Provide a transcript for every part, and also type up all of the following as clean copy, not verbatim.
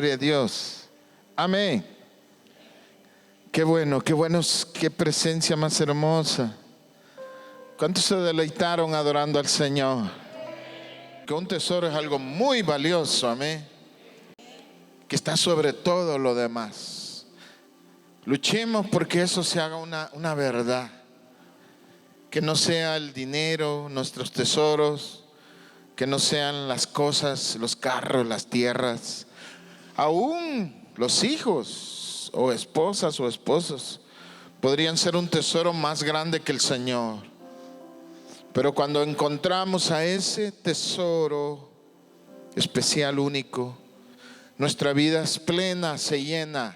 Gloria a Dios. Amén. Qué bueno, qué presencia más hermosa. ¿Cuántos se deleitaron adorando al Señor? Que un tesoro es algo muy valioso, amén, que está sobre todo lo demás. Luchemos porque eso se haga una verdad. Que no sea el dinero, nuestros tesoros, que no sean las cosas, los carros, las tierras, aún los hijos o esposas o esposos podrían ser un tesoro más grande que el Señor. Pero cuando encontramos a ese tesoro especial, único, nuestra vida es plena, se llena.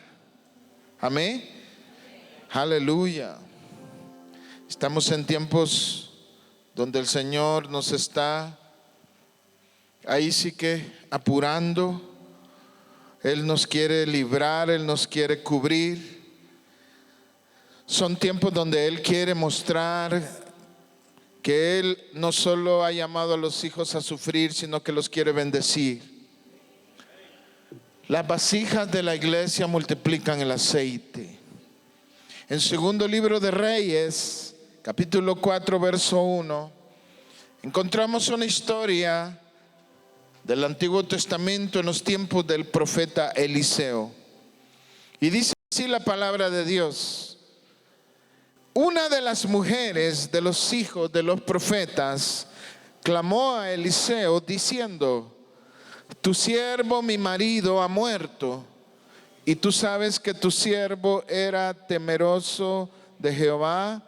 Amén. Aleluya. Estamos en tiempos donde el Señor nos está ahí sí que apurando. Él nos quiere librar, Él nos quiere cubrir. Son tiempos donde Él quiere mostrar que Él no solo ha llamado a los hijos a sufrir, sino que los quiere bendecir. Las vasijas de la iglesia multiplican el aceite. En segundo libro de Reyes, capítulo 4, verso 1, encontramos una historia del Antiguo Testamento en los tiempos del profeta Eliseo. Y dice así la palabra de Dios: una de las mujeres de los hijos de los profetas clamó a Eliseo diciendo: tu siervo mi marido ha muerto, y tú sabes que tu siervo era temeroso de Jehová,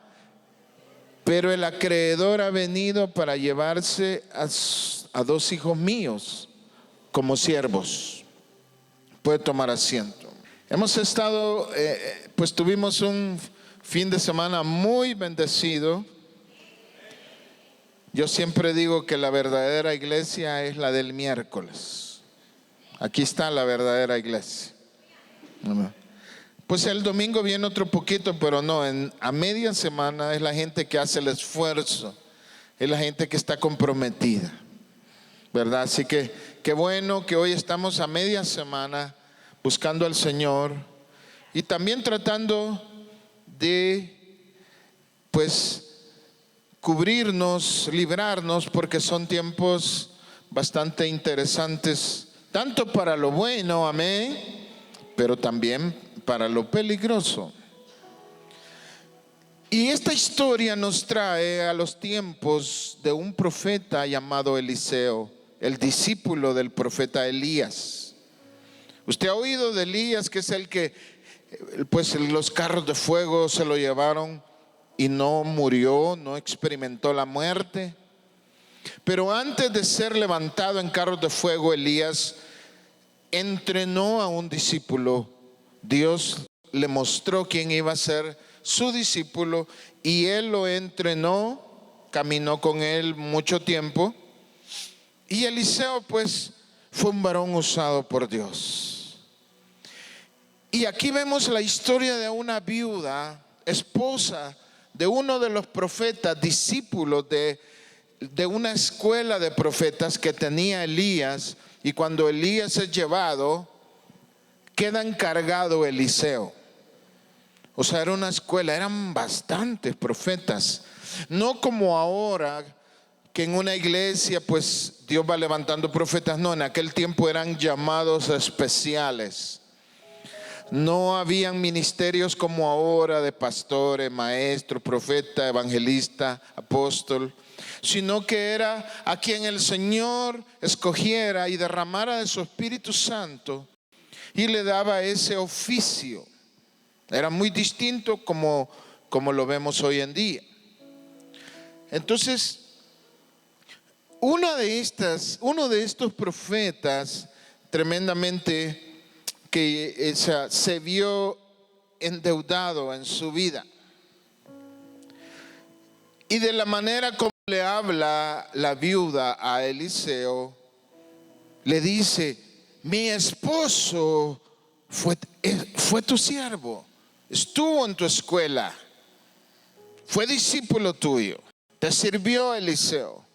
pero el acreedor ha venido para llevarse a dos hijos míos como siervos. Puede tomar asiento. Hemos estado, pues tuvimos un fin de semana muy bendecido. Yo siempre digo que la verdadera iglesia es la del miércoles. Aquí está la verdadera iglesia. Pues el domingo viene otro poquito, pero no, a media semana es la gente que hace el esfuerzo, es la gente que está comprometida, ¿verdad? Así que qué bueno que hoy estamos a media semana buscando al Señor y también tratando de, pues, cubrirnos, librarnos, porque son tiempos bastante interesantes, tanto para lo bueno, amén, pero también para lo peligroso. Y esta historia nos trae a los tiempos de un profeta llamado Eliseo, el discípulo del profeta Elías. Usted ha oído de Elías, que es el que, pues, los carros de fuego se lo llevaron y no murió, no experimentó la muerte. Pero antes de ser levantado en carros de fuego, Elías entrenó a un discípulo. Dios le mostró quién iba a ser su discípulo y él lo entrenó, caminó con él mucho tiempo. Y Eliseo, pues, fue un varón usado por Dios. Y aquí vemos la historia de una viuda, esposa de uno de los profetas, discípulos de una escuela de profetas que tenía Elías. Y cuando Elías es llevado, queda encargado Eliseo. O sea, era una escuela, eran bastantes profetas. No como ahora, que en una iglesia pues Dios va levantando profetas. No, en aquel tiempo eran llamados especiales. No habían ministerios como ahora de pastores, maestro, profeta, evangelista, apóstol, sino que era a quien el Señor escogiera y derramara de su Espíritu Santo y le daba ese oficio. Era muy distinto como lo vemos hoy en día. Entonces, uno de estos profetas tremendamente que se vio endeudado en su vida. Y de la manera como le habla la viuda a Eliseo, le dice: mi esposo fue tu siervo, estuvo en tu escuela, fue discípulo tuyo, te sirvió Eliseo,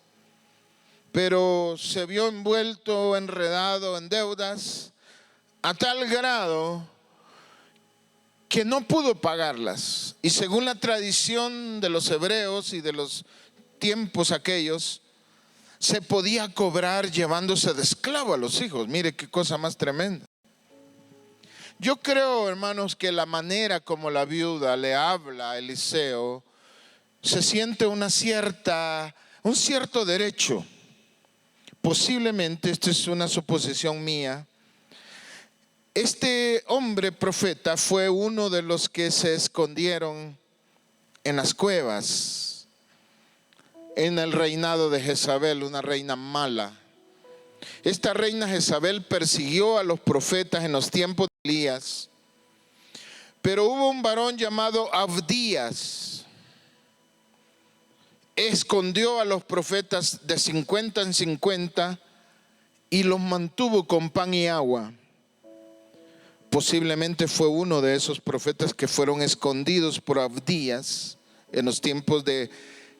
pero se vio envuelto, enredado en deudas. a tal grado que no pudo pagarlas. Y según la tradición de los hebreos y de los tiempos aquellos, se podía cobrar llevándose de esclavo a los hijos. Mire qué cosa más tremenda. Yo creo, hermanos, que la manera como la viuda le habla a Eliseo, se siente un cierto derecho. Posiblemente, esta es una suposición mía, este hombre profeta fue uno de los que se escondieron en las cuevas en el reinado de Jezabel, una reina mala. Esta reina Jezabel persiguió a los profetas en los tiempos de Elías, pero hubo un varón llamado Abdías. Escondió a los profetas de 50 en 50 y los mantuvo con pan y agua. Posiblemente fue uno de esos profetas que fueron escondidos por Abdías en los tiempos de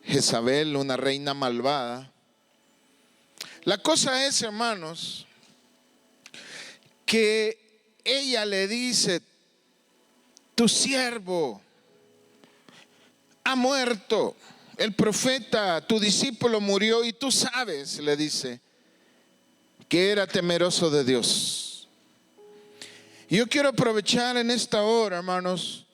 Jezabel, una reina malvada. La cosa es, hermanos, que ella le dice: tu siervo ha muerto, el profeta, tu discípulo murió, y tú sabes, le dice, que era temeroso de Dios. Y yo quiero aprovechar en esta hora, hermanos,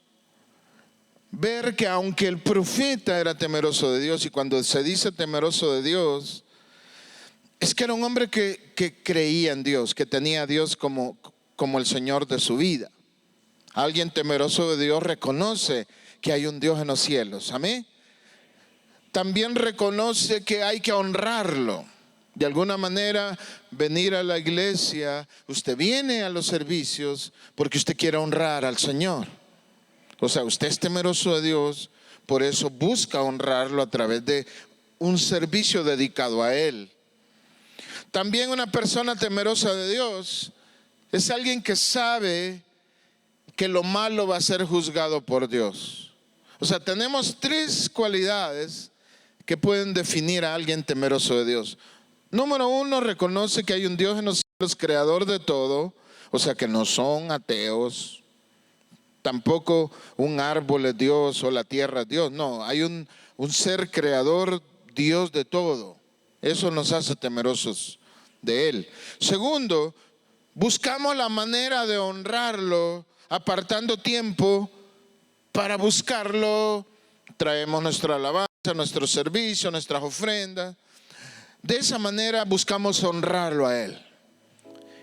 ver que aunque el profeta era temeroso de Dios, y cuando se dice temeroso de Dios, es que era un hombre que creía en Dios, que tenía a Dios como el Señor de su vida. Alguien temeroso de Dios reconoce que hay un Dios en los cielos, amén. También reconoce que hay que honrarlo. De alguna manera, venir a la iglesia, usted viene a los servicios porque usted quiere honrar al Señor. O sea, usted es temeroso de Dios, por eso busca honrarlo a través de un servicio dedicado a Él. También una persona temerosa de Dios es alguien que sabe que lo malo va a ser juzgado por Dios. O sea, tenemos tres cualidades que pueden definir a alguien temeroso de Dios. Número uno, reconoce que hay un Dios en los cielos, creador de todo. O sea, que no son ateos. Tampoco un árbol es Dios o la tierra es Dios. No, hay un ser creador, Dios de todo. Eso nos hace temerosos de Él. Segundo, buscamos la manera de honrarlo, apartando tiempo para buscarlo. Traemos nuestra alabanza, nuestro servicio, nuestras ofrendas. De esa manera buscamos honrarlo a Él.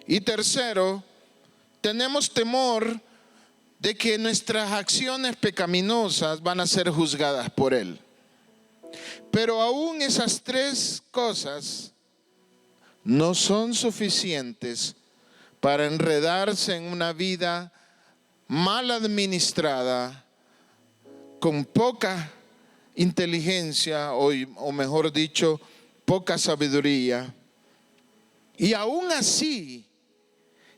Y tercero, tenemos temor de que nuestras acciones pecaminosas van a ser juzgadas por Él. Pero aún esas tres cosas no son suficientes para enredarse en una vida mal administrada, con poca inteligencia o mejor dicho, poca sabiduría. Y aún así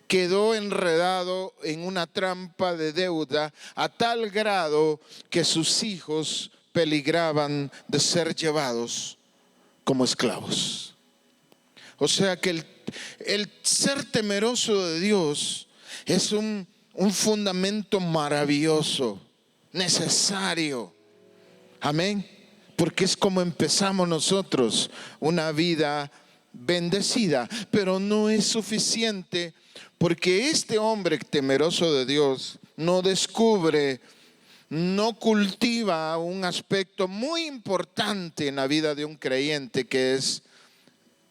quedó enredado en una trampa de deuda a tal grado que sus hijos peligraban de ser llevados como esclavos. O sea que el ser temeroso de Dios es un fundamento maravilloso, necesario. Amén. Porque es como empezamos nosotros una vida bendecida, pero no es suficiente, porque este hombre temeroso de Dios no descubre, no cultiva un aspecto muy importante en la vida de un creyente, que es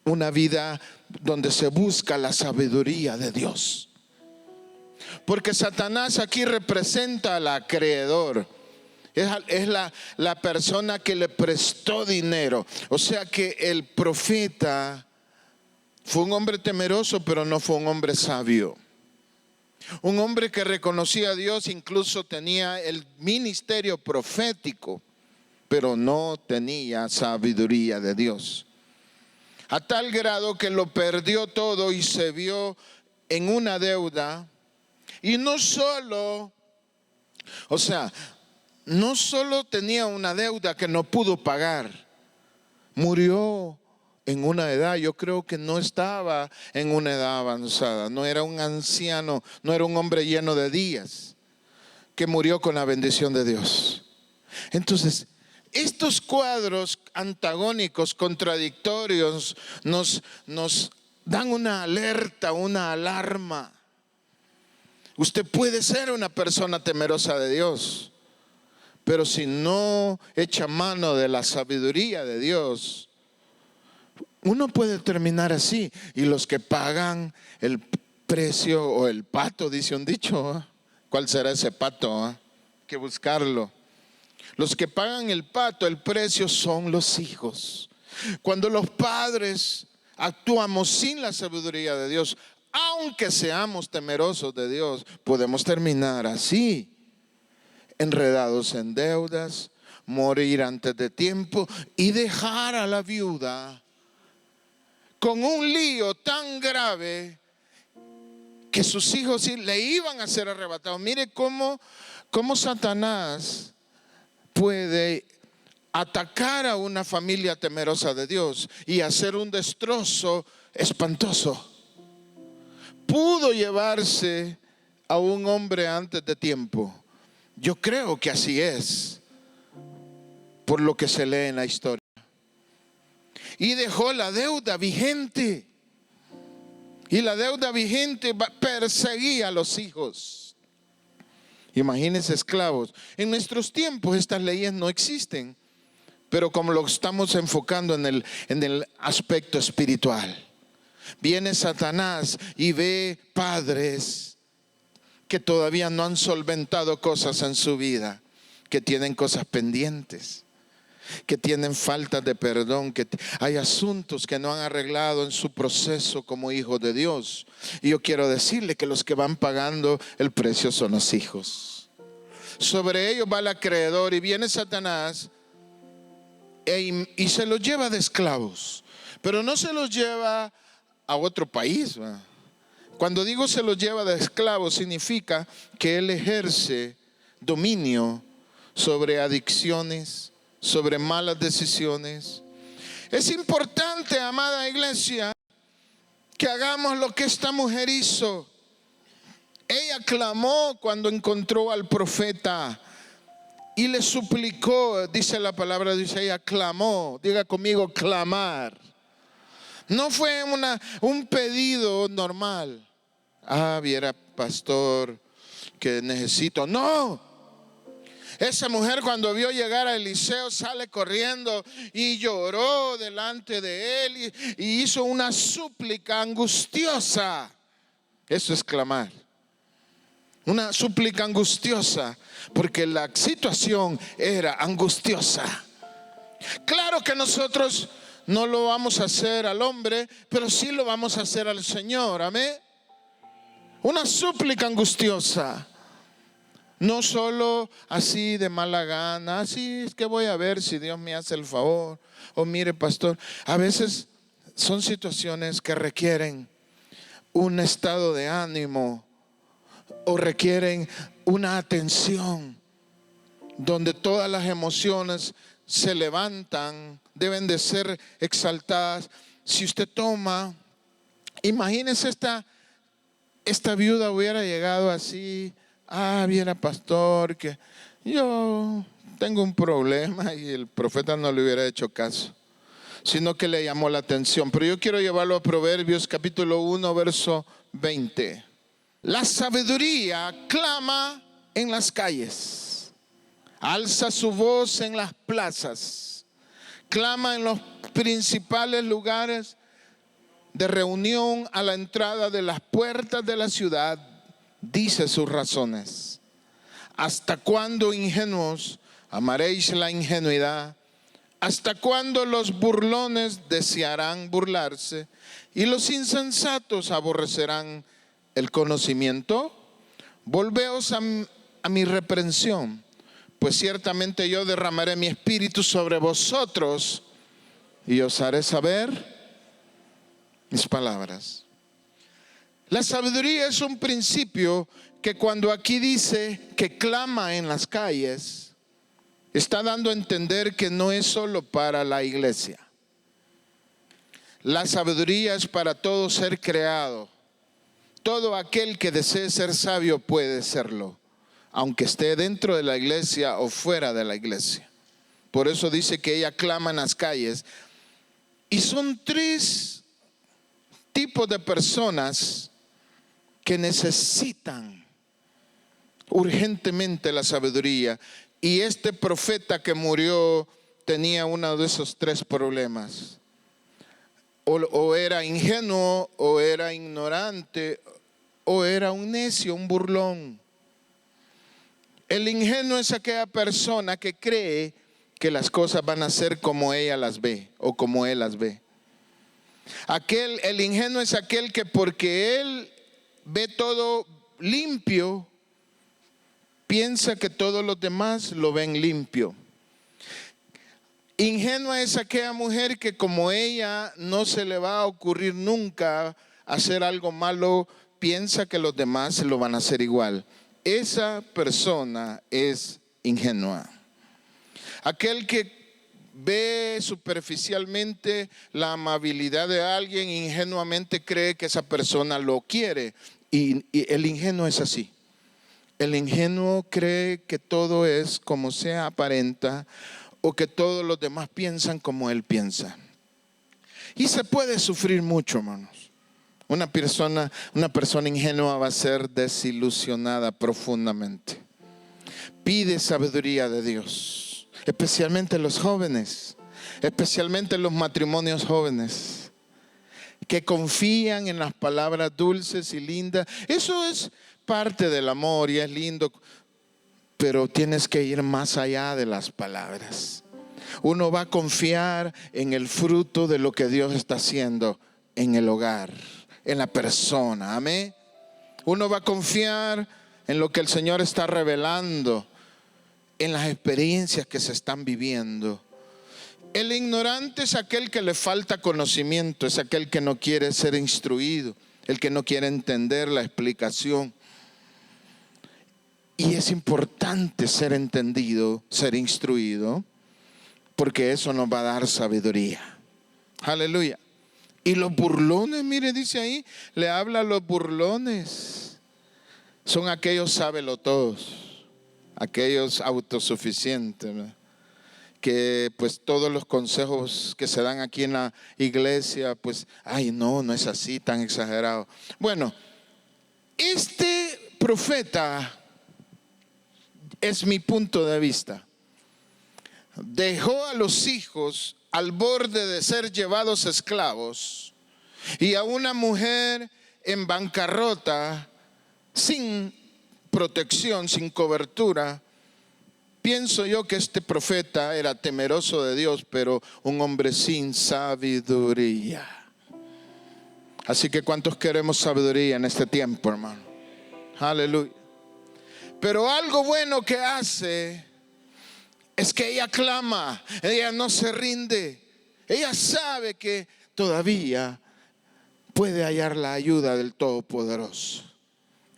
una vida donde se busca la sabiduría de Dios. Porque Satanás aquí representa al acreedor. Es la persona que le prestó dinero. O sea que el profeta fue un hombre temeroso, pero no fue un hombre sabio. Un hombre que reconocía a Dios, incluso tenía el ministerio profético, pero no tenía sabiduría de Dios. A tal grado que lo perdió todo y se vio en una deuda. Y no solo tenía una deuda que no pudo pagar, murió en una edad, yo creo que no estaba en una edad avanzada, no era un anciano, no era un hombre lleno de días, que murió con la bendición de Dios. Entonces, estos cuadros antagónicos, contradictorios, nos dan una alerta, una alarma. Usted puede ser una persona temerosa de Dios, pero si no echa mano de la sabiduría de Dios, uno puede terminar así. Y los que pagan el precio o el pato, dice un dicho, ¿eh? ¿Cuál será ese pato? Hay que buscarlo. Los que pagan el pato, el precio, son los hijos. Cuando los padres actuamos sin la sabiduría de Dios, aunque seamos temerosos de Dios, podemos terminar así, enredados en deudas, morir antes de tiempo y dejar a la viuda con un lío tan grave que sus hijos le iban a ser arrebatados. Mire cómo Satanás puede atacar a una familia temerosa de Dios y hacer un destrozo espantoso. Pudo llevarse a un hombre antes de tiempo. Yo creo que así es, por lo que se lee en la historia. Y dejó la deuda vigente. Y la deuda vigente perseguía a los hijos. Imagínense, esclavos. En nuestros tiempos estas leyes no existen, pero como lo estamos enfocando en el aspecto espiritual. Viene Satanás y ve padres que todavía no han solventado cosas en su vida, que tienen cosas pendientes, que tienen falta de perdón, que hay asuntos que no han arreglado en su proceso como hijos de Dios. Y yo quiero decirle que los que van pagando el precio son los hijos. Sobre ellos va el acreedor y viene Satanás y se los lleva de esclavos, pero no se los lleva a otro país. Cuando digo se los lleva de esclavos, significa que él ejerce dominio sobre adicciones, sobre malas decisiones. Es importante, amada iglesia, que hagamos lo que esta mujer hizo. Ella clamó cuando encontró al profeta y le suplicó. Dice la palabra, dice ella clamó. Diga conmigo, clamar. No fue un pedido normal. Viera, pastor, que necesito. No. Esa mujer, cuando vio llegar a Eliseo, sale corriendo y lloró delante de él y hizo una súplica angustiosa. Eso es clamar. Una súplica angustiosa, porque la situación era angustiosa. Claro que nosotros no lo vamos a hacer al hombre, pero sí lo vamos a hacer al Señor. Amén. Una súplica angustiosa. No solo así de mala gana, así es que voy a ver si Dios me hace el favor. O mire, pastor, a veces son situaciones que requieren un estado de ánimo o requieren una atención donde todas las emociones se levantan, deben de ser exaltadas. Si usted toma, imagínese esta viuda hubiera llegado así. Viera, pastor, que yo tengo un problema, y el profeta no le hubiera hecho caso, sino que le llamó la atención. Pero yo quiero llevarlo a Proverbios capítulo 1, verso 20. La sabiduría clama en las calles, alza su voz en las plazas, clama en los principales lugares de reunión, a la entrada de las puertas de la ciudad. Dice sus razones. ¿Hasta cuándo, ingenuos, amaréis la ingenuidad? ¿Hasta cuándo los burlones desearán burlarse y los insensatos aborrecerán el conocimiento? Volveos a mi reprensión, pues ciertamente yo derramaré mi espíritu sobre vosotros y os haré saber mis palabras. La sabiduría es un principio que cuando aquí dice que clama en las calles, está dando a entender que no es solo para la iglesia. La sabiduría es para todo ser creado. Todo aquel que desee ser sabio puede serlo, aunque esté dentro de la iglesia o fuera de la iglesia. Por eso dice que ella clama en las calles. Y son 3 tipos de personas que necesitan urgentemente la sabiduría. Y este profeta que murió tenía uno de esos 3 problemas. O era ingenuo, o era ignorante, o era un necio, un burlón. El ingenuo es aquella persona que cree que las cosas van a ser como ella las ve o como él las ve. El ingenuo es aquel que porque él ve todo limpio, piensa que todos los demás lo ven limpio. Ingenua es aquella mujer que como ella no se le va a ocurrir nunca hacer algo malo, piensa que los demás lo van a hacer igual. Esa persona es ingenua. Aquel que ve superficialmente la amabilidad de alguien, ingenuamente cree que esa persona lo quiere. Y el ingenuo es así. El ingenuo cree que todo es como se aparenta, o que todos los demás piensan como él piensa. Y se puede sufrir mucho, hermanos. Una persona ingenua va a ser desilusionada profundamente. Pide sabiduría de Dios, especialmente los jóvenes, especialmente los matrimonios jóvenes, que confían en las palabras dulces y lindas. Eso es parte del amor y es lindo, pero tienes que ir más allá de las palabras. Uno va a confiar en el fruto de lo que Dios está haciendo en el hogar, en la persona. Amén. Uno va a confiar en lo que el Señor está revelando, en las experiencias que se están viviendo. El ignorante es aquel que le falta conocimiento, es aquel que no quiere ser instruido, el que no quiere entender la explicación. Y es importante ser entendido, ser instruido, porque eso nos va a dar sabiduría. Aleluya. Y los burlones, mire, dice ahí, le habla a los burlones. Son aquellos sábelotodos, aquellos autosuficientes, ¿verdad? Que pues todos los consejos que se dan aquí en la iglesia, pues, ay, no es así tan exagerado. Bueno, este profeta, es mi punto de vista, dejó a los hijos al borde de ser llevados esclavos y a una mujer en bancarrota, sin protección, sin cobertura. Pienso yo que este profeta era temeroso de Dios, pero un hombre sin sabiduría. Así que ¿cuántos queremos sabiduría en este tiempo, hermano? Aleluya. Pero algo bueno que hace es que ella clama, ella no se rinde. Ella sabe que todavía puede hallar la ayuda del Todopoderoso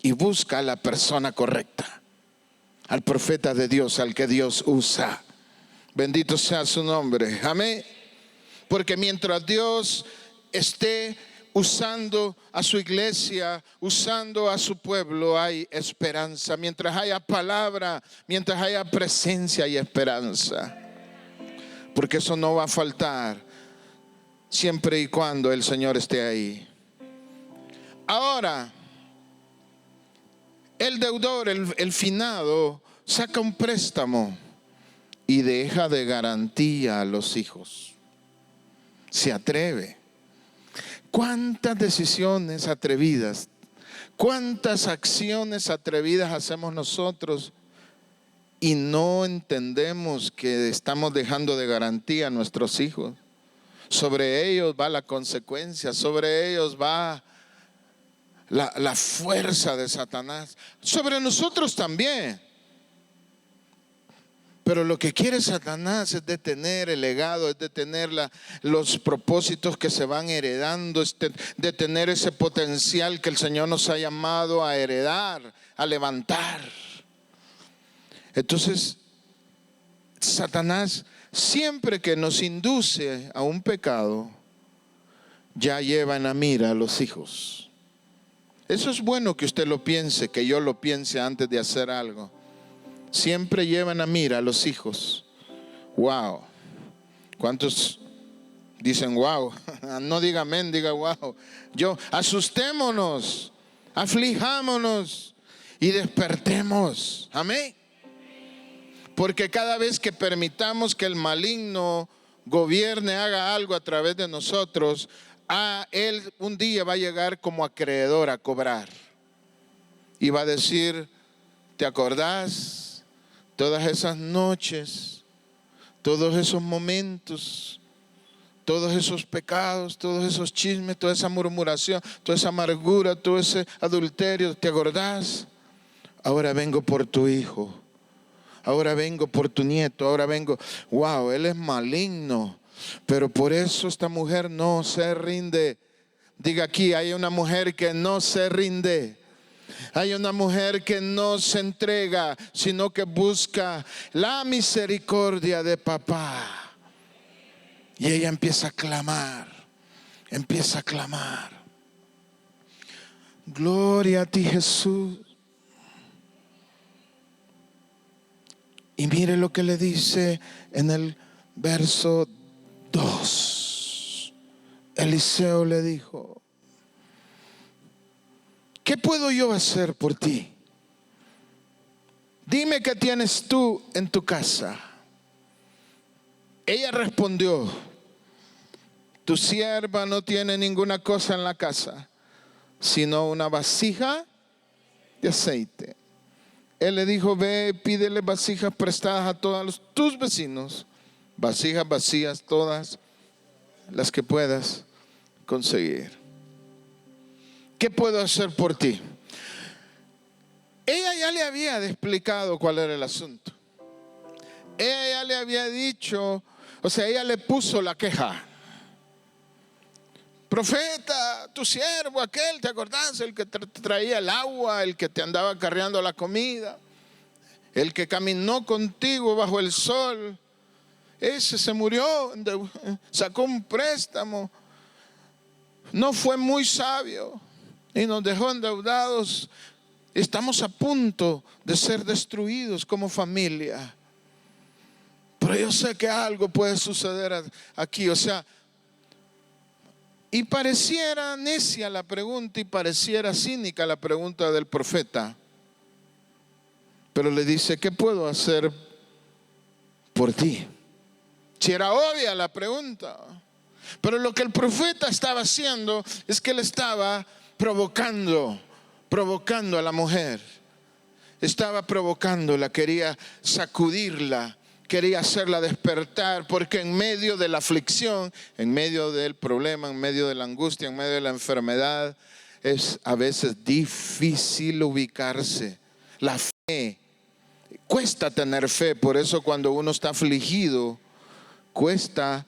y busca a la persona correcta, al profeta de Dios, al que Dios usa. Bendito sea su nombre. Amén. Porque mientras Dios esté usando a su iglesia, usando a su pueblo, hay esperanza. Mientras haya palabra, mientras haya presencia, hay esperanza. Porque eso no va a faltar siempre y cuando el Señor esté ahí. Ahora, el deudor, el finado, saca un préstamo y deja de garantía a los hijos. Se atreve. ¿Cuántas decisiones atrevidas, cuántas acciones atrevidas hacemos nosotros y no entendemos que estamos dejando de garantía a nuestros hijos? Sobre ellos va la consecuencia, sobre ellos va la fuerza de Satanás, sobre nosotros también. Pero lo que quiere Satanás es detener el legado, es detener los propósitos que se van heredando, es detener ese potencial que el Señor nos ha llamado a heredar, a levantar. Entonces, Satanás siempre que nos induce a un pecado, ya lleva en la mira a los hijos. Eso es bueno que usted lo piense, que yo lo piense antes de hacer algo. Siempre lleva en la mira a los hijos. Wow. ¿Cuántos dicen wow? No diga amén, diga wow. Asustémonos, aflijámonos y despertemos. Amén. Porque cada vez que permitamos que el maligno gobierne, haga algo a través de nosotros, él un día va a llegar como acreedor a cobrar. Y va a decir: ¿te acordás? Todas esas noches, todos esos momentos, todos esos pecados, todos esos chismes, toda esa murmuración, toda esa amargura, todo ese adulterio, ¿te acordás? Ahora vengo por tu hijo. Ahora vengo por tu nieto, ahora vengo. Wow, él es maligno, pero por eso esta mujer no se rinde. Diga aquí, hay una mujer que no se rinde. Hay una mujer que no se entrega, sino que busca la misericordia de papá. Y ella empieza a clamar, empieza a clamar. Gloria a ti, Jesús. Y mire lo que le dice en el verso 2. Eliseo le dijo: ¿qué puedo yo hacer por ti? Dime qué tienes tú en tu casa. Ella respondió: tu sierva no tiene ninguna cosa en la casa, sino una vasija de aceite. Él le dijo: ve, pídele vasijas prestadas a todos tus vecinos, vasijas vacías, todas las que puedas conseguir. ¿Qué puedo hacer por ti? Ella ya le había explicado cuál era el asunto. Ella ya le había dicho, o sea, ella le puso la queja. Profeta, tu siervo aquel, ¿te acordás? El que te traía el agua, el que te andaba cargando la comida, el que caminó contigo bajo el sol. Ese se murió, sacó un préstamo, no fue muy sabio y nos dejó endeudados. Estamos a punto de ser destruidos como familia. Pero yo sé que algo puede suceder aquí, o sea. Y pareciera necia la pregunta y pareciera cínica la pregunta del profeta. Pero le dice: ¿qué puedo hacer por ti? Si era obvia la pregunta. Pero lo que el profeta estaba haciendo es que él estaba provocando a la mujer. Estaba provocándola, quería sacudirla, quería hacerla despertar, porque en medio de la aflicción, en medio del problema, en medio de la angustia, en medio de la enfermedad, es a veces difícil ubicarse. La fe, cuesta tener fe, por eso cuando uno está afligido, cuesta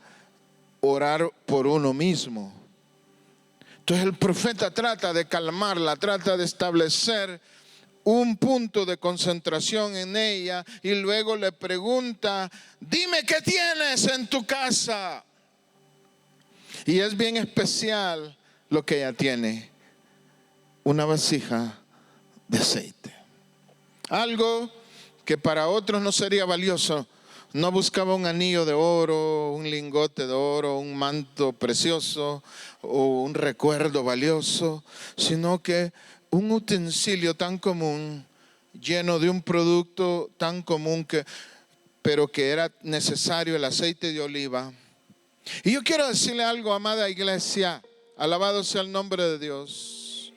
orar por uno mismo. Entonces el profeta trata de calmarla, trata de establecer un punto de concentración en ella y luego le pregunta: dime qué tienes en tu casa. Y es bien especial lo que ella tiene: una vasija de aceite. Algo que para otros no sería valioso. No buscaba un anillo de oro, un lingote de oro, un manto precioso o un recuerdo valioso, sino que un utensilio tan común, lleno de un producto tan común, pero que era necesario, el aceite de oliva. Y yo quiero decirle algo, amada iglesia, alabado sea el nombre de Dios.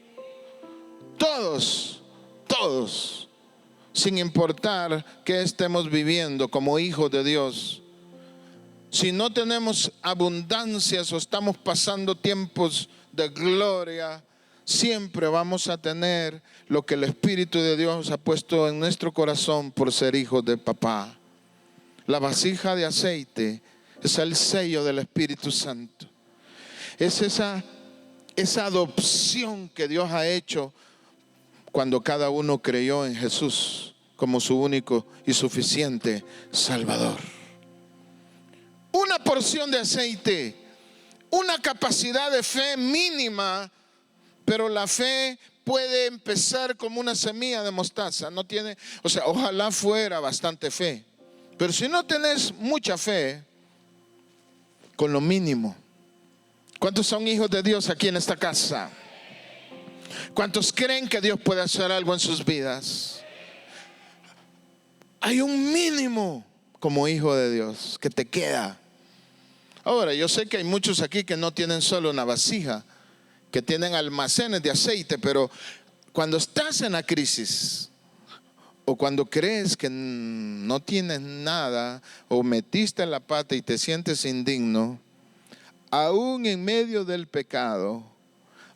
Todos, sin importar qué estemos viviendo como hijos de Dios, si no tenemos abundancias o estamos pasando tiempos de gloria, siempre vamos a tener lo que el Espíritu de Dios ha puesto en nuestro corazón por ser hijos de papá. La vasija de aceite es el sello del Espíritu Santo. Es esa adopción que Dios ha hecho cuando cada uno creyó en Jesús como su único y suficiente Salvador. Una porción de aceite, una capacidad de fe mínima, pero la fe puede empezar como una semilla de mostaza. No tiene, o sea, ojalá fuera bastante fe. Pero si no tenés mucha fe, con lo mínimo. ¿Cuántos son hijos de Dios aquí en esta casa? ¿Cuántos creen que Dios puede hacer algo en sus vidas? Hay un mínimo como hijo de Dios que te queda. Ahora, yo sé que hay muchos aquí que no tienen solo una vasija, que tienen almacenes de aceite, pero cuando estás en la crisis o cuando crees que no tienes nada o metiste la pata y te sientes indigno, aún en medio del pecado,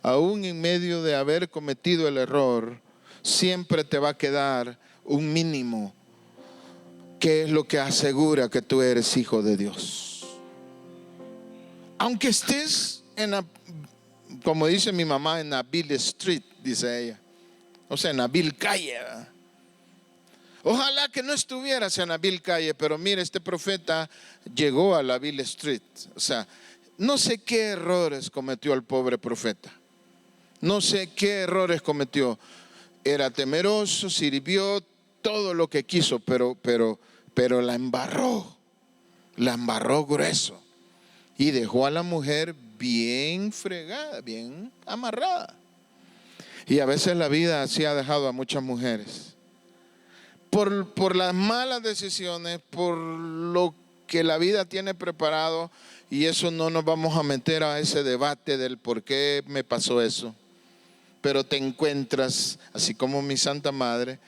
aún en medio de haber cometido el error, siempre te va a quedar un mínimo, que es lo que asegura que tú eres hijo de Dios. Aunque estés en la, como dice mi mamá, en la Bill Street, dice ella, o sea, en la Bill Calle, ¿verdad? Ojalá que no estuvieras en la Bill Calle, pero mire, este profeta llegó a la Bill Street. O sea, no sé qué errores cometió el pobre profeta. No sé qué errores cometió. Era temeroso, sirvió todo lo que quiso, pero la embarró grueso. Y dejó a la mujer bien fregada, bien amarrada. Y a veces la vida así ha dejado a muchas mujeres. Por las malas decisiones, por lo que la vida tiene preparado. Y eso no nos vamos a meter a ese debate del por qué me pasó eso. Pero te encuentras, así como mi Santa Madre,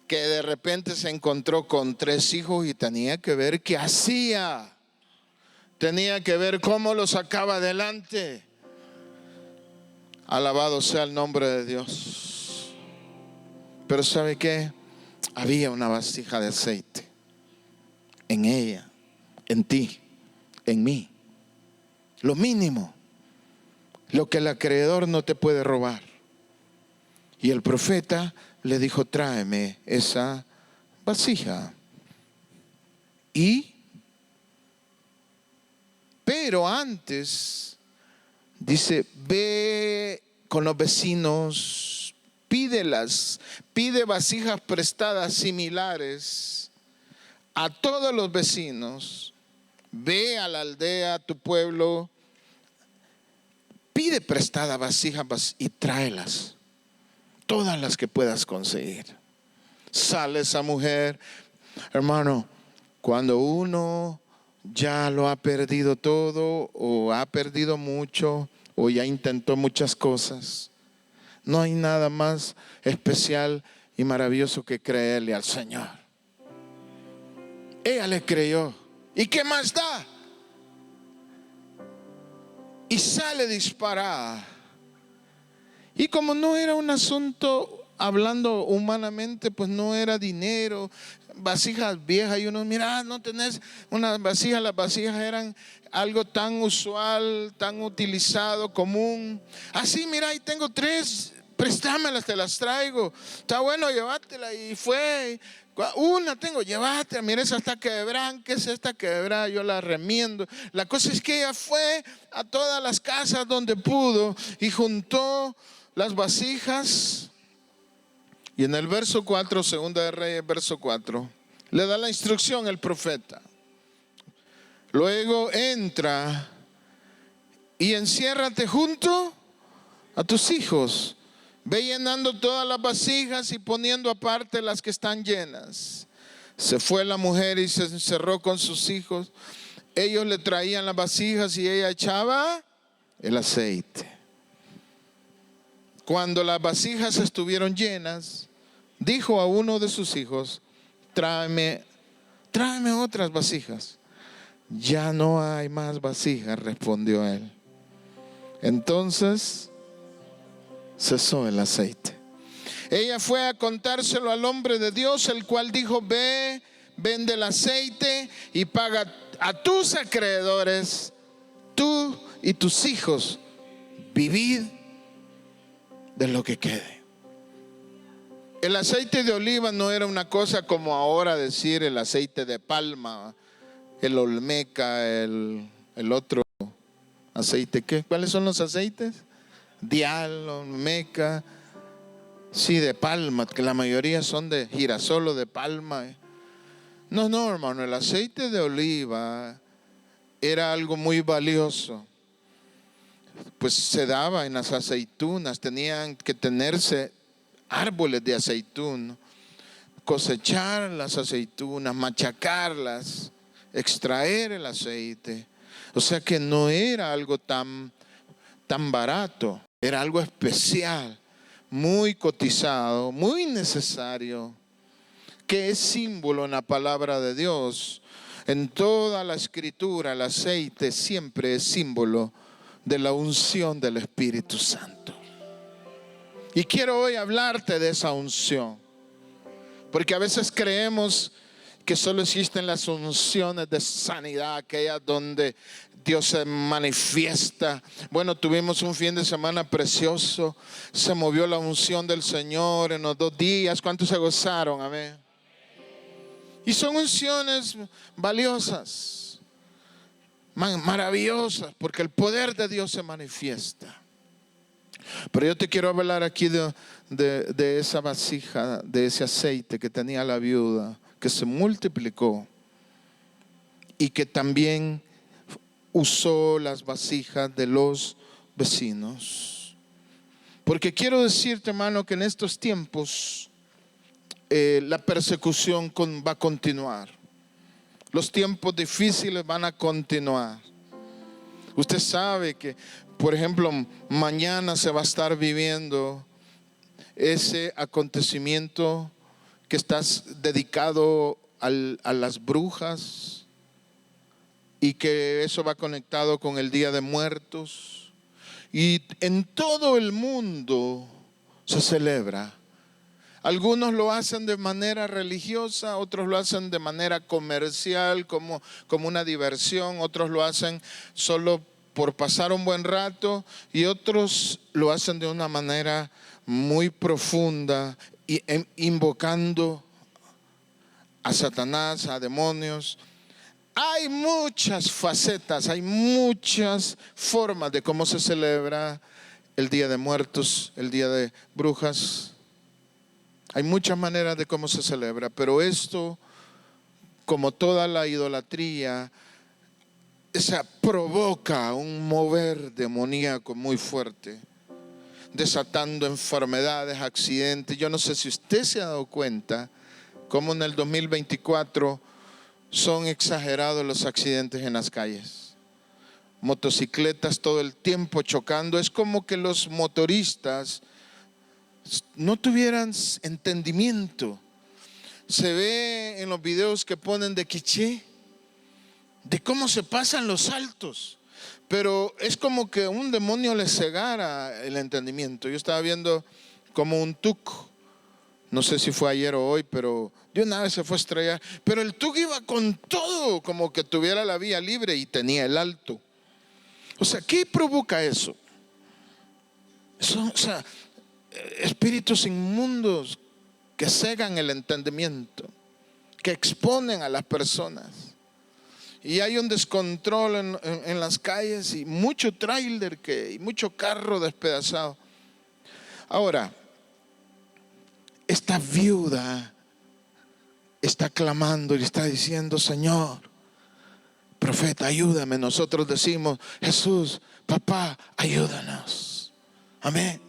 que de repente se encontró con 3 hijos y tenía que ver qué hacía. Tenía que ver cómo lo sacaba adelante. Alabado sea el nombre de Dios. Pero ¿sabe qué? Había una vasija de aceite en ella, en ti, en mí. Lo mínimo, lo que el acreedor no te puede robar. Y el profeta le dijo: tráeme esa vasija. Pero antes dice: ve con los vecinos, pide vasijas prestadas similares a todos los vecinos. Ve a la aldea, a tu pueblo, pide prestadas vasijas y tráelas, todas las que puedas conseguir. Sale esa mujer. Hermano, cuando uno ya lo ha perdido todo, o ha perdido mucho, o ya intentó muchas cosas, no hay nada más especial y maravilloso que creerle al Señor. Ella le creyó. ¿Y qué más da? Y sale disparada. Y como no era un asunto, hablando humanamente, pues no era dinero, vasijas viejas, y uno mira, no tenés una vasija. Las vasijas eran algo tan usual, tan utilizado, común. Así, mira, ahí tengo 3, préstamelas, te las traigo. Está bueno, llévatela. Y fue, una tengo, llévatela. Mira, esa está quebrada, ¿qué es esta quebrada? Yo la remiendo. La cosa es que ella fue a todas las casas donde pudo y juntó las vasijas. Y en el verso 4, Segunda de Reyes, verso 4, le da la instrucción el profeta. Luego entra y enciérrate junto a tus hijos. Ve llenando todas las vasijas y poniendo aparte las que están llenas. Se fue la mujer y se encerró con sus hijos. Ellos le traían las vasijas y ella echaba el aceite. Cuando las vasijas estuvieron llenas, dijo a uno de sus hijos: tráeme otras vasijas. Ya no hay más vasijas, respondió él. Entonces cesó el aceite. Ella fue a contárselo al hombre de Dios, el cual dijo: ve, vende el aceite y paga a tus acreedores, tú y tus hijos, vivid de lo que quede. El aceite de oliva no era una cosa como ahora decir el aceite de palma, el olmeca, el otro ¿Aceite qué? ¿Cuáles son los aceites? Dial, Olmeca, sí, de palma, que la mayoría son de girasol o de palma. No, no, hermano, el aceite de oliva era algo muy valioso. Pues se daba en las aceitunas, tenían que tenerse árboles de aceitún, cosechar las aceitunas, machacarlas, extraer el aceite. O sea que no era algo tan barato, era algo especial, muy cotizado, muy necesario, que es símbolo en la palabra de Dios. En toda la escritura el aceite siempre es símbolo de la unción del Espíritu Santo. Y quiero hoy hablarte de esa unción, porque a veces creemos que solo existen las unciones de sanidad, aquellas donde Dios se manifiesta. Bueno, tuvimos un fin de semana precioso, se movió la unción del Señor en los 2 días. ¿Cuántos se gozaron? Amén. Y son unciones valiosas, maravillosas, porque el poder de Dios se manifiesta. Pero yo te quiero hablar aquí de esa vasija, de ese aceite que tenía la viuda, que se multiplicó y que también usó las vasijas de los vecinos. Porque quiero decirte, hermano, que en estos tiempos la persecución va a continuar. Los tiempos difíciles van a continuar. Usted sabe que, por ejemplo, mañana se va a estar viviendo ese acontecimiento que está dedicado a las brujas, y que eso va conectado con el Día de Muertos. Y en todo el mundo se celebra. Algunos lo hacen de manera religiosa, otros lo hacen de manera comercial, como una diversión. Otros lo hacen solo por pasar un buen rato, y otros lo hacen de una manera muy profunda, invocando a Satanás, a demonios. Hay muchas facetas, hay muchas formas de cómo se celebra el Día de Muertos, el Día de Brujas. Hay muchas maneras de cómo se celebra, pero esto, como toda la idolatría, esa provoca un mover demoníaco muy fuerte, desatando enfermedades, accidentes. Yo no sé si usted se ha dado cuenta cómo en el 2024 son exagerados los accidentes en las calles. Motocicletas todo el tiempo chocando. Es como que los motoristas no tuvieran entendimiento. Se ve en los videos que ponen de Quiché, de cómo se pasan los saltos, pero es como que un demonio les cegara el entendimiento. Yo estaba viendo como un tuk, no sé si fue ayer o hoy, pero de una vez se fue a estrellar. Pero el tuk iba con todo, como que tuviera la vía libre y tenía el alto. O sea, ¿qué provoca eso? Son, o sea, espíritus inmundos que cegan el entendimiento, que exponen a las personas. Y hay un descontrol en las calles, y mucho tráiler y mucho carro despedazado. Ahora, esta viuda está clamando y está diciendo: Señor, profeta, ayúdame. Nosotros decimos: Jesús, papá, ayúdanos. Amén.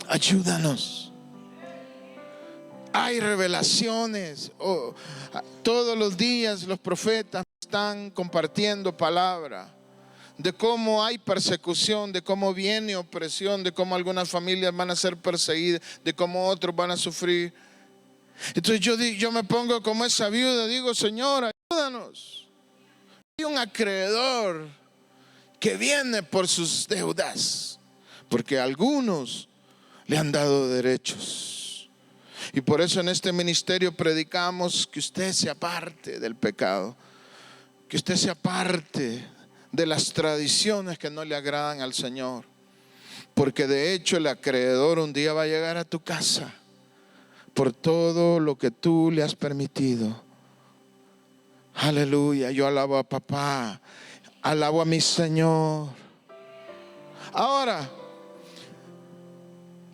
Ayúdanos. Hay revelaciones. Todos los días los profetas están compartiendo palabra de cómo hay persecución, de cómo viene opresión, de cómo algunas familias van a ser perseguidas, de cómo otros van a sufrir. Entonces yo me pongo como esa viuda, digo: Señor, ayúdanos. Hay un acreedor que viene por sus deudas, porque algunos le han dado derechos. Y por eso en este ministerio predicamos que usted se aparte del pecado, que usted se aparte de las tradiciones que no le agradan al Señor, porque de hecho el acreedor un día va a llegar a tu casa por todo lo que tú le has permitido. Aleluya. Yo alabo a papá, alabo a mi Señor, Ahora,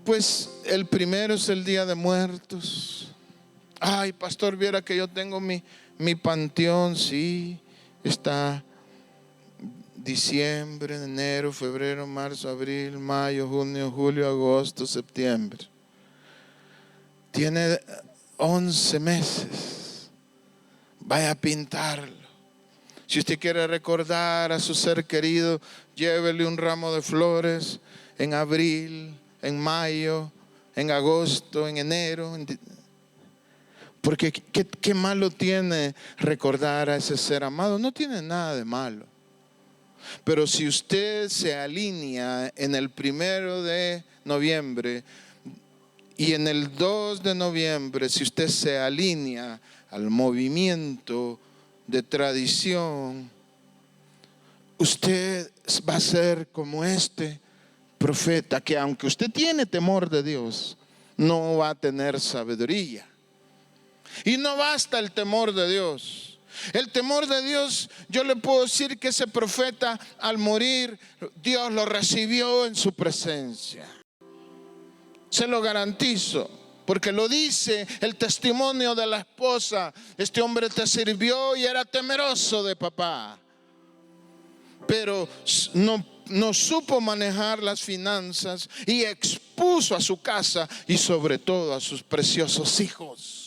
pues el primero es el Día de Muertos. Ay, pastor, viera que yo tengo mi panteón. Sí, está diciembre, enero, febrero, marzo, abril, mayo, junio, julio, agosto, septiembre. Tiene 11 meses. Vaya a pintarlo. Si usted quiere recordar a su ser querido, llévele un ramo de flores en abril, en mayo, en agosto, en enero. Porque ¿qué malo tiene recordar a ese ser amado? No tiene nada de malo. Pero si usted se alinea en el 1 de noviembre y en el 2 de noviembre, si usted se alinea al movimiento de tradición, usted va a ser como este profeta, que aunque usted tiene temor de Dios, no va a tener sabiduría. Y no basta el temor de Dios. El temor de Dios, yo le puedo decir que ese profeta al morir, Dios lo recibió en su presencia. Se lo garantizo, porque lo dice el testimonio de la esposa. Este hombre te sirvió y era temeroso de papá, pero no supo manejar las finanzas y expuso a su casa y sobre todo a sus preciosos hijos.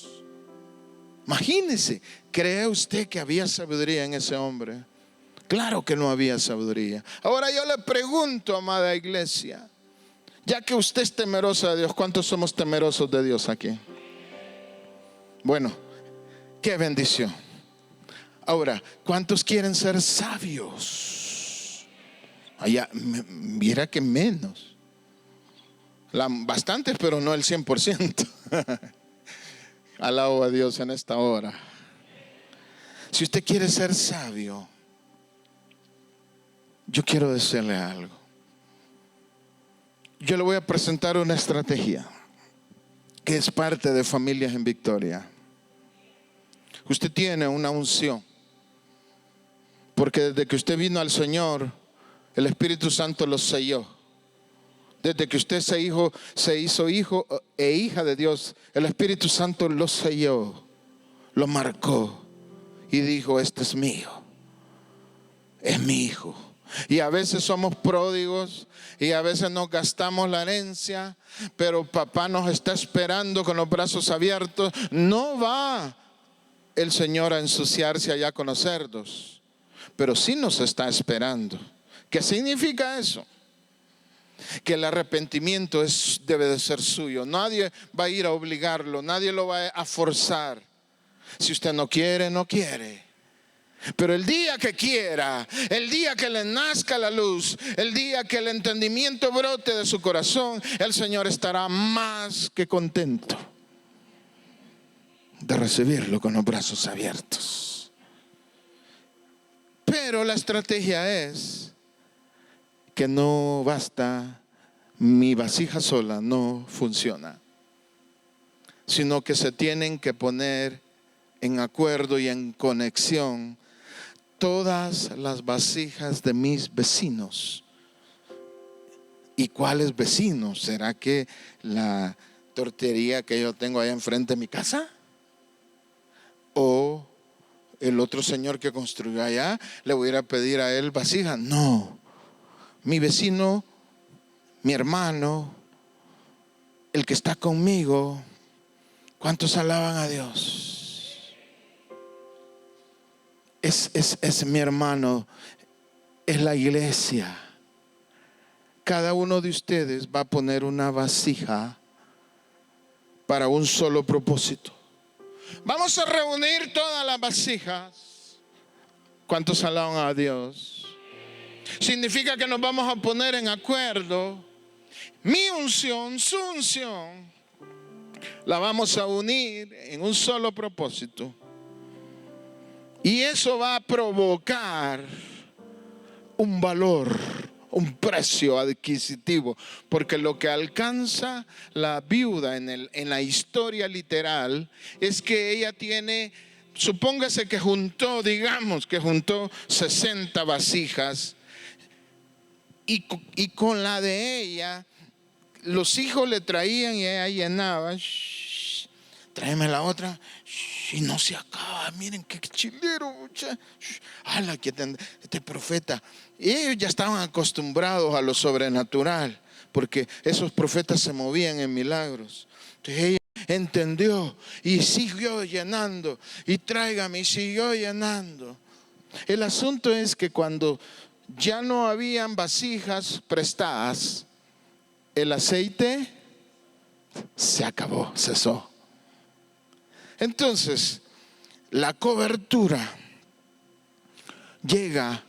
Imagínese, ¿cree usted que había sabiduría en ese hombre? Claro que no había sabiduría. Ahora yo le pregunto, amada iglesia, ya que usted es temerosa de Dios, ¿cuántos somos temerosos de Dios aquí? Bueno, qué bendición. Ahora, ¿cuántos quieren ser sabios? Allá, mira que menos. Bastantes, pero no el 100%. Alabo a Dios en esta hora. Si usted quiere ser sabio, yo quiero decirle algo. Yo le voy a presentar una estrategia que es parte de Familias en Victoria. Usted tiene una unción, porque desde que usted vino al Señor, el Espíritu Santo lo selló. Desde que usted se hizo hijo e hija de Dios, el Espíritu Santo lo selló, lo marcó y dijo: este es mío, es mi hijo. Y a veces somos pródigos y a veces nos gastamos la herencia, pero papá nos está esperando con los brazos abiertos. No va el Señor a ensuciarse allá con los cerdos, pero sí nos está esperando. ¿Qué significa eso? Que el arrepentimiento debe de ser suyo. Nadie va a ir a obligarlo, nadie lo va a forzar. Si usted no quiere, no quiere. Pero el día que quiera, el día que le nazca la luz, el día que el entendimiento brote de su corazón, el Señor estará más que contento de recibirlo con los brazos abiertos. Pero la estrategia es que no basta, mi vasija sola no funciona, sino que se tienen que poner en acuerdo y en conexión todas las vasijas de mis vecinos. ¿Y cuáles vecinos? ¿Será que la tortería que yo tengo allá enfrente de mi casa? ¿O el otro señor que construyó allá, le voy a ir a pedir a él vasija? No. Mi vecino, mi hermano, el que está conmigo. ¿Cuántos alaban a Dios? Es mi hermano, es la iglesia. Cada uno de ustedes va a poner una vasija para un solo propósito. Vamos a reunir todas las vasijas. ¿Cuántos alaban a Dios? Significa que nos vamos a poner en acuerdo. Mi unción, su unción, la vamos a unir en un solo propósito. Y eso va a provocar un valor, un precio adquisitivo. Porque lo que alcanza la viuda en la historia literal es que ella tiene, supóngase que juntó, digamos que juntó 60 vasijas. y con la de ella, los hijos le traían y ella llenaba. Shh, tráeme la otra. Shh, y no se acaba. Miren qué chilero. Ala, que este profeta. Y ellos ya estaban acostumbrados a lo sobrenatural, porque esos profetas se movían en milagros. Entonces ella entendió y siguió llenando. Y tráigame, y siguió llenando. El asunto es que cuando ya no habían vasijas prestadas, el aceite se acabó, cesó. Entonces, la cobertura llega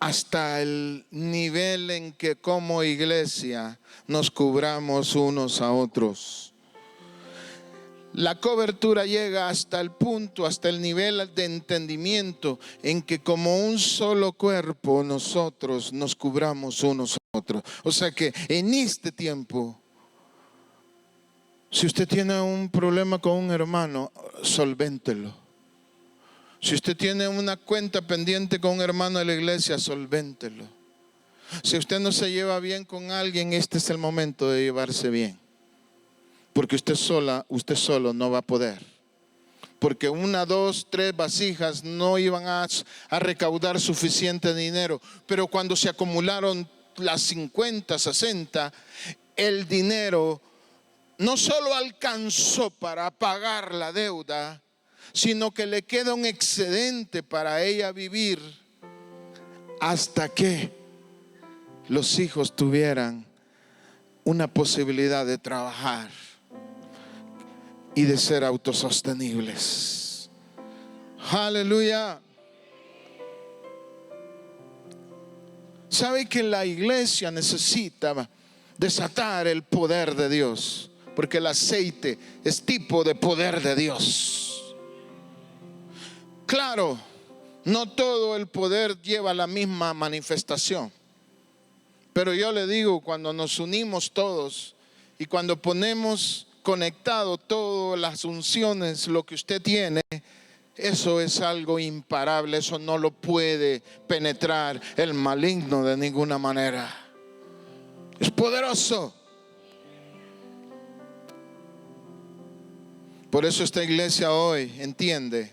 hasta el nivel en que como iglesia nos cubramos unos a otros. La cobertura llega hasta el punto, hasta el nivel de entendimiento en que como un solo cuerpo nosotros nos cubramos unos a otros. O sea que en este tiempo, si usted tiene un problema con un hermano, solvéntelo. Si usted tiene una cuenta pendiente con un hermano de la iglesia, solvéntelo. Si usted no se lleva bien con alguien, este es el momento de llevarse bien. Porque usted solo no va a poder. Porque 1, 2, 3 vasijas no iban a recaudar suficiente dinero. Pero cuando se acumularon las 50, 60, el dinero no solo alcanzó para pagar la deuda, sino que le queda un excedente para ella vivir hasta que los hijos tuvieran una posibilidad de trabajar y de ser autosostenibles. Aleluya. ¿Sabe que la iglesia necesita desatar el poder de Dios? Porque el aceite es tipo de poder de Dios. Claro, no todo el poder lleva la misma manifestación. Pero yo le digo, cuando nos unimos todos y cuando ponemos conectado todas las unciones, lo que usted tiene, eso es algo imparable. Eso no lo puede penetrar el maligno de ninguna manera. Es poderoso. Por eso esta iglesia hoy entiende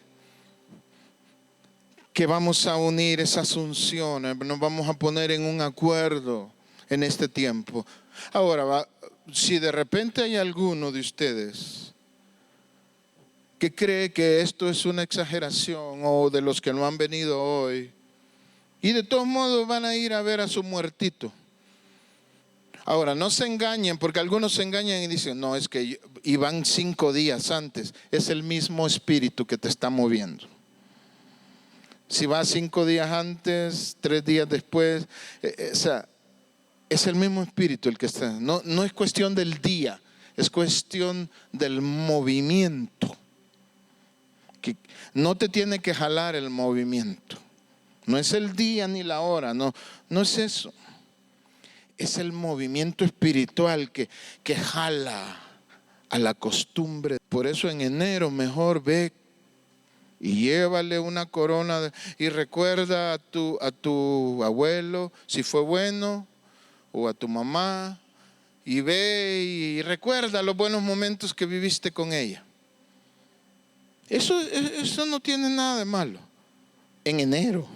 que vamos a unir esas unciones, nos vamos a poner en un acuerdo en este tiempo. Ahora, si de repente hay alguno de ustedes que cree que esto es una exageración, o de los que no han venido hoy, y de todos modos van a ir a ver a su muertito. Ahora, no se engañen, porque algunos se engañan y dicen, no, es que iban 5 días antes. Es el mismo espíritu que te está moviendo. Si vas 5 días antes, 3 días después, o sea, es el mismo espíritu el que está. No es cuestión del día, es cuestión del movimiento. Que no te tiene que jalar el movimiento. No es el día ni la hora, no es eso. Es el movimiento espiritual que jala a la costumbre. Por eso en enero mejor ve y llévale una corona y recuerda a tu abuelo si fue bueno, o a tu mamá, y ve y recuerda los buenos momentos que viviste con ella. Eso no tiene nada de malo en enero.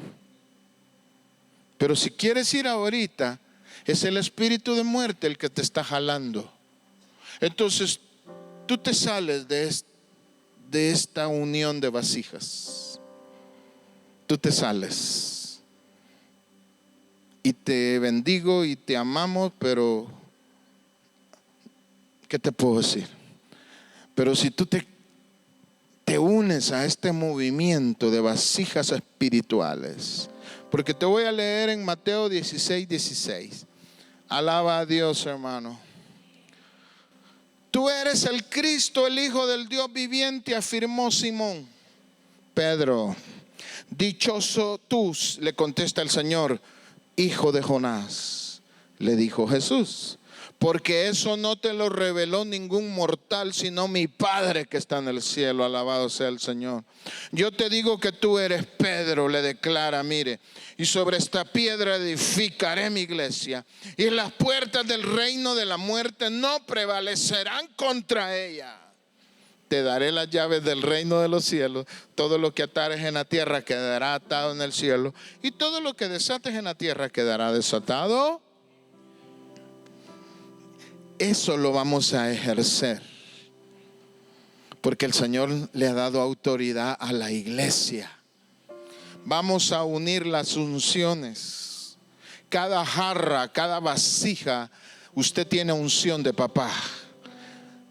Pero si quieres ir ahorita, es el espíritu de muerte el que te está jalando. Entonces tú te sales de esta unión de vasijas. Tú te sales. Y te bendigo y te amamos, pero ¿qué te puedo decir? Pero si tú te unes a este movimiento de vasijas espirituales, porque te voy a leer en Mateo 16:16. Alaba a Dios, hermano. Tú eres el Cristo, el Hijo del Dios viviente, afirmó Simón Pedro. Dichoso tú, le contesta el Señor, hijo de Jonás. Le dijo Jesús, porque eso no te lo reveló ningún mortal, sino mi Padre que está en el cielo. Alabado sea el Señor. Yo te digo que tú eres Pedro, le declara, mire, y sobre esta piedra edificaré mi iglesia, y las puertas del reino de la muerte no prevalecerán contra ella. Te daré las llaves del reino de los cielos. Todo lo que atares en la tierra quedará atado en el cielo, y todo lo que desates en la tierra quedará desatado. Eso lo vamos a ejercer, porque el Señor le ha dado autoridad a la iglesia. Vamos a unir las unciones. Cada jarra, cada vasija, usted tiene unción de papá.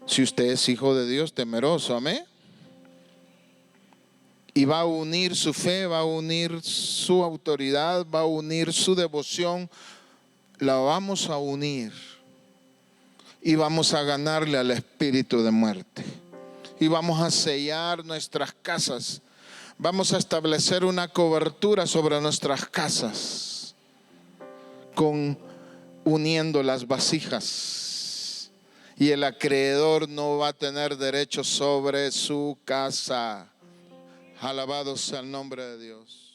Si usted es hijo de Dios, temeroso, amén. Y va a unir su fe, va a unir su autoridad, va a unir su devoción. La vamos a unir. Y vamos a ganarle al espíritu de muerte. Y vamos a sellar nuestras casas. Vamos a establecer una cobertura sobre nuestras casas, uniendo las vasijas. Y el acreedor no va a tener derecho sobre su casa. Alabado sea el nombre de Dios.